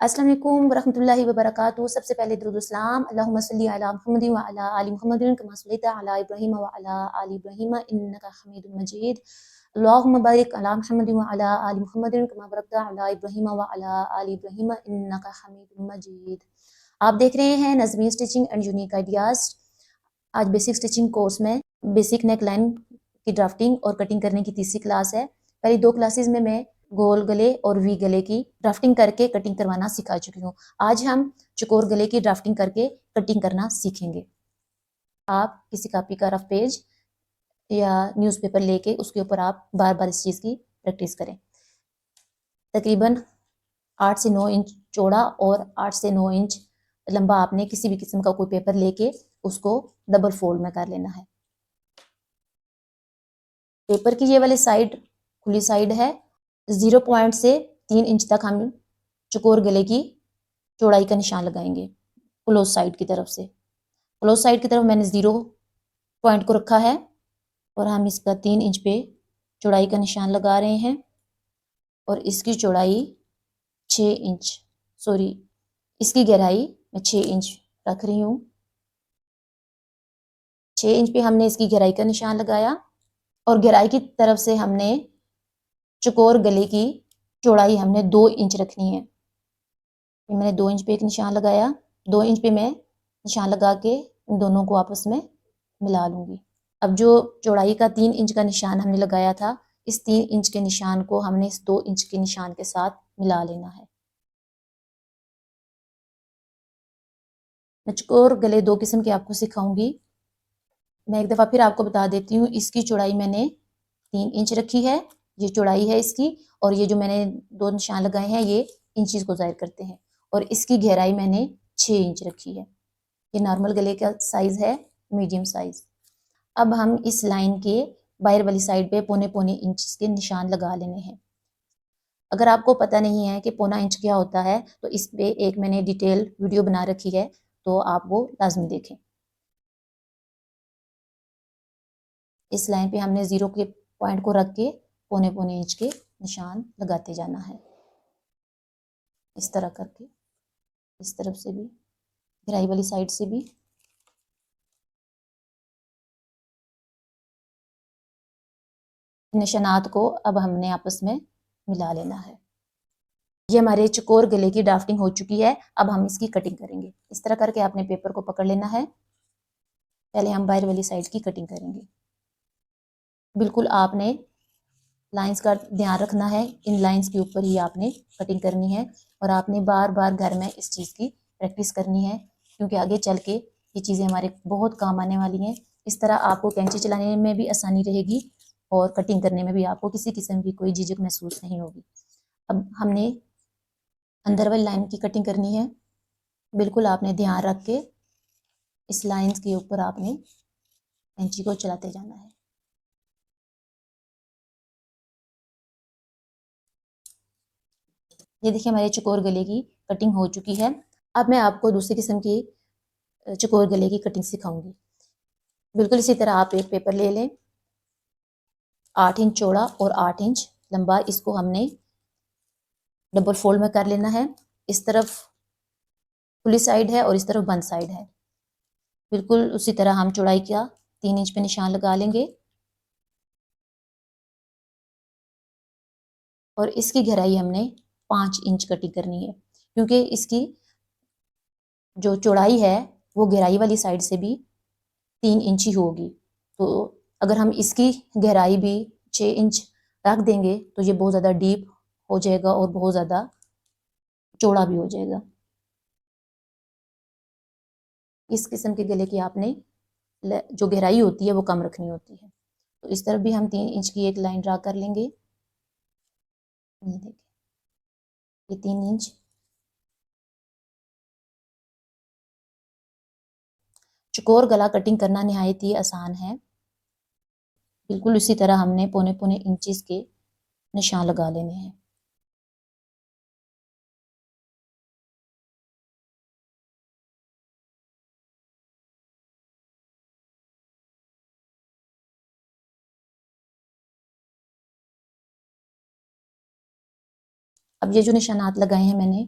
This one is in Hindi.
अस्सलाम वालेकुम वरहमतुल्लाहि वबरकातुहू। सबसे पहले दुरूद सलाम अल्लाहुम्मा सल्ली अला मुहम्मदिन व अला आलि मुहम्मदिन कमा सल्लैता अला इब्राहीम व अला आलि इब्राहीम इन्नका हमीदुम मजीद। अल्लाहुम्मा बारिक अला मुहम्मदिन व अला आलि मुहम्मदिन कमा बारकता अला इब्राहीम व अला आलि इब्राहीम इन्नका हमीदुम मजीद। आप देख रहे हैं नज़मीन स्टिचिंग एंड यूनिक आइडियाज़। आज बेसिक स्टिचिंग कोर्स में बेसिक नेक लाइन की ड्राफ्टिंग और कटिंग करने की तीसरी क्लास है। पहली दो क्लासेस में मैं गोल गले और वी गले की ड्राफ्टिंग करके कटिंग करवाना सिखा चुकी हूँ। आज हम चकोर गले की ड्राफ्टिंग करके कटिंग करना सीखेंगे। आप किसी कॉपी का रफ पेज या न्यूज़पेपर लेके उसके ऊपर आप बार बार इस चीज़ की प्रैक्टिस करें। तकरीबन 8 से 9 इंच चौड़ा और 8 से 9 इंच लंबा आपने किसी भी किस्म का कोई पेपर लेके उसको डबल फोल्ड में कर लेना है। पेपर की ये वाली साइड खुली साइड है। 0 पॉइंट से 3 इंच तक हम चकोर गले की चौड़ाई का निशान लगाएंगे क्लोज साइड की तरफ से। क्लोज साइड की तरफ मैंने 0 पॉइंट को रखा है और हम इसका 3 इंच पे चौड़ाई का निशान लगा रहे हैं और इसकी चौड़ाई 6 इंच सॉरी इसकी गहराई मैं 6 इंच रख रही हूँ। 6 इंच पे हमने इसकी गहराई का निशान लगाया और गहराई की तरफ से हमने चकोर गले की चौड़ाई हमने 2 इंच रखनी है। मैंने 2 इंच पे एक निशान लगाया, 2 इंच पे मैं निशान लगा के इन दोनों को आपस में मिला लूंगी। अब जो चौड़ाई का 3 इंच का निशान हमने लगाया था, इस 3 इंच के निशान को हमने इस 2 इंच के निशान के साथ मिला लेना है। मैं चकोर गले 2 किस्म के आपको सिखाऊंगी। मैं एक दफ़ा फिर आपको बता देती हूँ, इसकी चौड़ाई मैंने 3 इंच रखी है, ये चौड़ाई है इसकी, और ये जो मैंने 2 निशान लगाए हैं ये इंचेस को ज़ाहिर करते हैं, और इसकी गहराई मैंने 6 इंच रखी है। ये नॉर्मल गले का साइज़ है, मीडियम साइज़। अब हम इस लाइन के बाहर वाली साइड पे पौने पौने इंच के निशान लगा लेने हैं। अगर आपको पता नहीं है कि पौना इंच क्या होता है तो इस पे एक मैंने डिटेल वीडियो बना रखी है, तो आप वो लाजमी देखें। इस लाइन पे हमने 0 के पॉइंट को रख के पौने पौने इंच के निशान लगाते जाना है, इस तरह करके, इस तरफ से भी, गहराई वाली साइड से भी। निशानात को अब हमने आपस में मिला लेना है। ये हमारे चकोर गले की ड्राफ्टिंग हो चुकी है। अब हम इसकी कटिंग करेंगे। इस तरह करके आपने पेपर को पकड़ लेना है। पहले हम बाहर वाली साइड की कटिंग करेंगे। बिल्कुल आपने लाइंस का ध्यान रखना है, इन लाइंस के ऊपर ही आपने कटिंग करनी है और आपने बार बार घर में इस चीज़ की प्रैक्टिस करनी है, क्योंकि आगे चल के ये चीज़ें हमारे बहुत काम आने वाली हैं। इस तरह आपको कैंची चलाने में भी आसानी रहेगी और कटिंग करने में भी आपको किसी किस्म की कोई झिझक महसूस नहीं होगी। अब हमने अंदर वाली लाइन की कटिंग करनी है। बिल्कुल आपने ध्यान रख के इस लाइंस के ऊपर आपने कैंची को चलाते जाना है। ये देखिए हमारे चकोर गले की कटिंग हो चुकी है। अब मैं आपको दूसरी किस्म की चकोर गले की कटिंग सिखाऊंगी। बिल्कुल इसी तरह आप एक पेपर ले लें, 8 इंच चौड़ा और 8 इंच लंबा। इसको हमने डबल फोल्ड में कर लेना है। इस तरफ खुली साइड है और इस तरफ बंद साइड है। बिल्कुल उसी तरह हम चौड़ाई का 3 इंच पे निशान लगा लेंगे और इसकी गहराई हमने 5 इंच कटिंग करनी है, क्योंकि इसकी जो चौड़ाई है वो गहराई वाली साइड से भी 3 इंच ही होगी। तो अगर हम इसकी गहराई भी 6 इंच रख देंगे तो ये बहुत ज़्यादा डीप हो जाएगा और बहुत ज़्यादा चौड़ा भी हो जाएगा। इस किस्म के गले की आपने जो गहराई होती है वो कम रखनी होती है। तो इस तरफ भी हम 3 इंच की एक लाइन ड्रा कर लेंगे। ये देखिए, ये 3 इंच। चकोर गला कटिंग करना नहायत ही आसान है। बिल्कुल इसी तरह हमने पौने पौने इंचेस के निशान लगा लेने हैं। अब ये जो निशानात लगाए हैं मैंने,